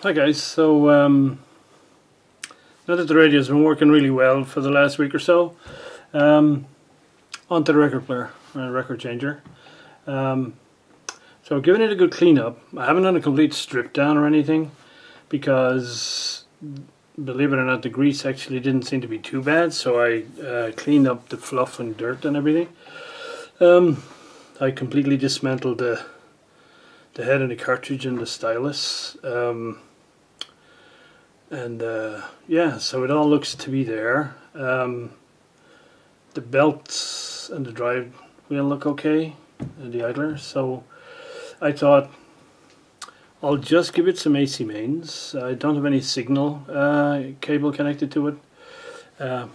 Hi guys, so now that the radio's been working really well for the last week or so, onto the record player, record changer. So giving it a good clean up. I haven't done a complete strip down or anything because, believe it or not, the grease actually didn't seem to be too bad, so I cleaned up the fluff and dirt and everything. I completely dismantled the head and the cartridge and the stylus. Yeah, so it all looks to be there. The belts and the drive wheel look okay, and the idler. So I thought I'll just give it some AC mains. I don't have any signal cable connected to it, and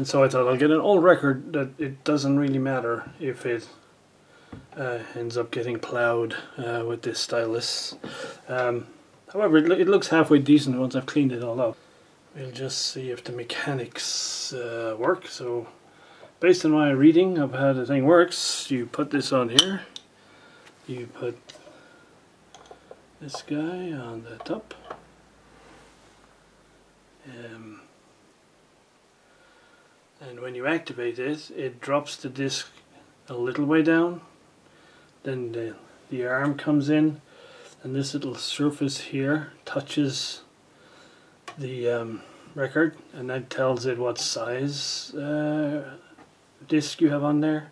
so I thought I'll get an old record that it doesn't really matter if it ends up getting plowed with this stylus. However, it looks halfway decent once I've cleaned it all up. We'll just see if the mechanics work. So, based on my reading of how the thing works, you put this on here. You put this guy on the top. And when you activate it, it drops the disc a little way down. Then the arm comes in. And this little surface here touches the record, and that tells it what size disc you have on there.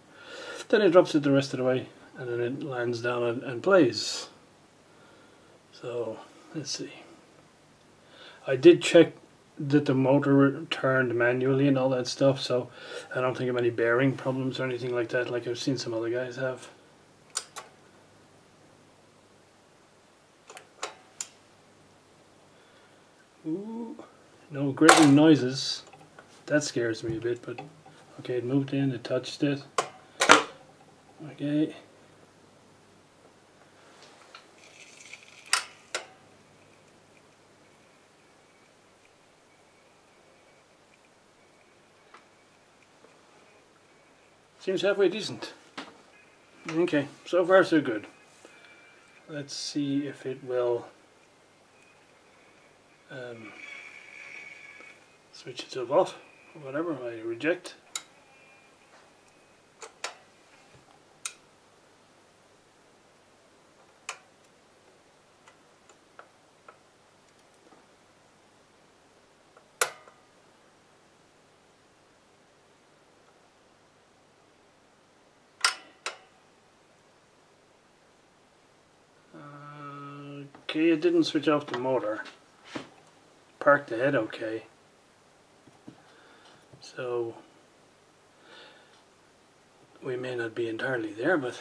Then it drops it the rest of the way, and then it lands down and plays. So let's see. I did check that the motor turned manually and all that stuff, so I don't think I have any bearing problems or anything like that, like I've seen some other guys have. Ooh, no grating noises. That scares me a bit, but okay, it moved in, it touched it. Okay. Seems halfway decent. Okay, so far so good. Let's see if it will switch itself off or whatever. I reject. Okay, it didn't switch off the motor. Parked the head okay. So we may not be entirely there, but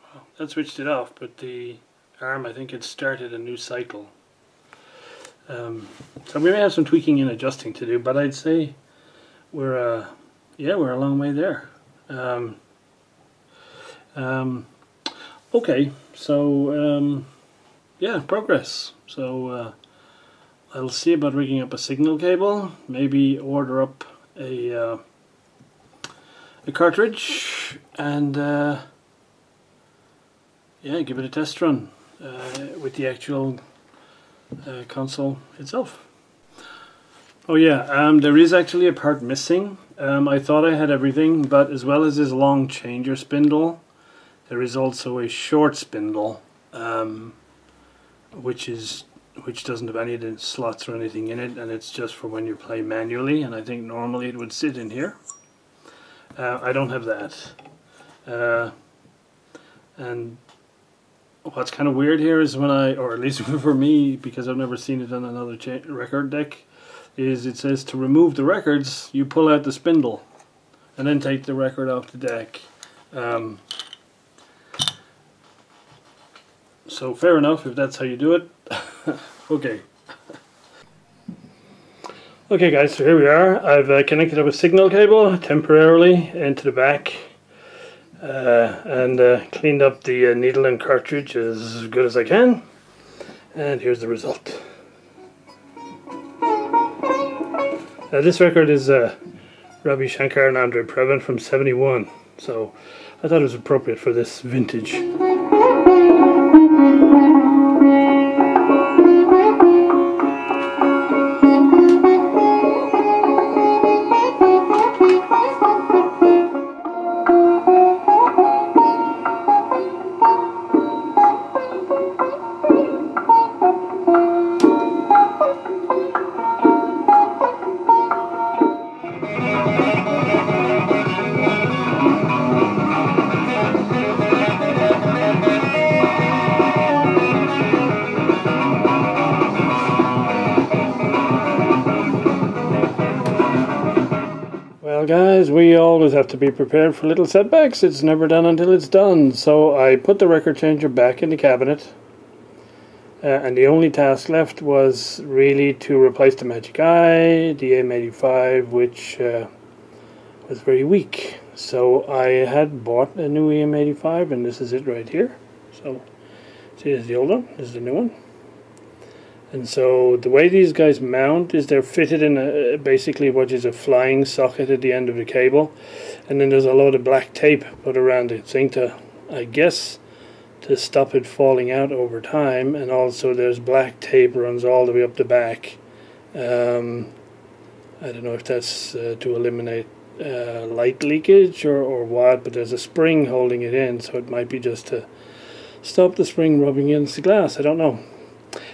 well, that switched it off, but the arm, I think it started a new cycle. So we may have some tweaking and adjusting to do, but I'd say we're we're a long way there. Okay, so yeah, progress. So I'll see about rigging up a signal cable, maybe order up a cartridge, and yeah, give it a test run with the actual console itself. Oh yeah, there is actually a part missing. I thought I had everything, but as well as this long changer spindle, there is also a short spindle, which doesn't have any of the slots or anything in it, and it's just for when you play manually, and I think normally it would sit in here. I don't have that. And what's kind of weird here is when or at least for me, because I've never seen it on another record deck, is it says to remove the records, you pull out the spindle and then take the record off the deck. So fair enough if that's how you do it. Okay. Okay guys, so here we are. I've connected up a signal cable temporarily into the back and cleaned up the needle and cartridge as good as I can. And here's the result. This record is Ravi Shankar and Andre Previn from '71. So I thought it was appropriate for this vintage. Well guys, we always have to be prepared for little setbacks. It's never done until it's done. So I put the record changer back in the cabinet, and the only task left was really to replace the Magic Eye, the EM85, which was very weak. So I had bought a new EM85, and this is it right here. So see, this is the old one, this is the new one. And so the way these guys mount is they're fitted in basically what is a flying socket at the end of the cable, and then there's a load of black tape put around the thing to, I guess, to stop it falling out over time. And also there's black tape runs all the way up the back. I don't know if that's to eliminate light leakage or what, but there's a spring holding it in, so it might be just to stop the spring rubbing against the glass. I don't know.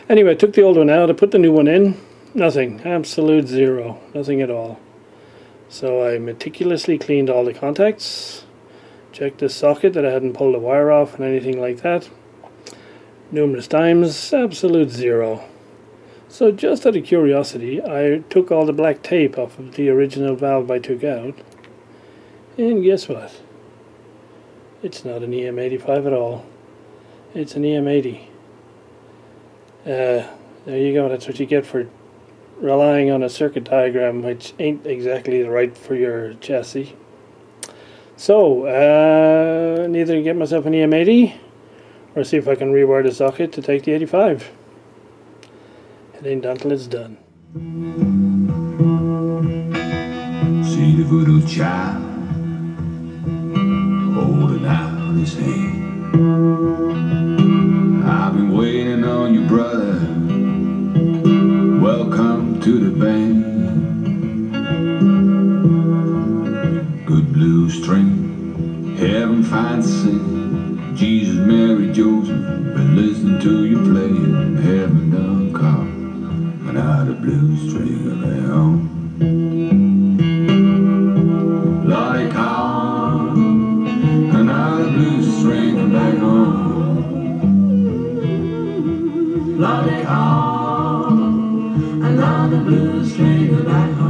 Anyway, I took the old one out, I put the new one in. Nothing, absolute zero, nothing at all. So I meticulously cleaned all the contacts, checked the socket that I hadn't pulled the wire off and anything like that. Numerous times, absolute zero. So just out of curiosity, I took all the black tape off of the original valve I took out. And guess what? It's not an EM85 at all. It's an EM80. There you go, that's what you get for relying on a circuit diagram which ain't exactly right for your chassis. So, neither get myself an EM80 or see if I can rewire the socket to take the 85. It ain't done till it's done. See the voodoo child holding out his hand. I've been waiting on you, brother. Welcome to the band. Good blue string, heaven finds sin. Jesus, Mary, Joseph, been listening to you play. Heaven done called another blue string of their own. Lordy called another blue string from back home. Lordy called another blue string back home.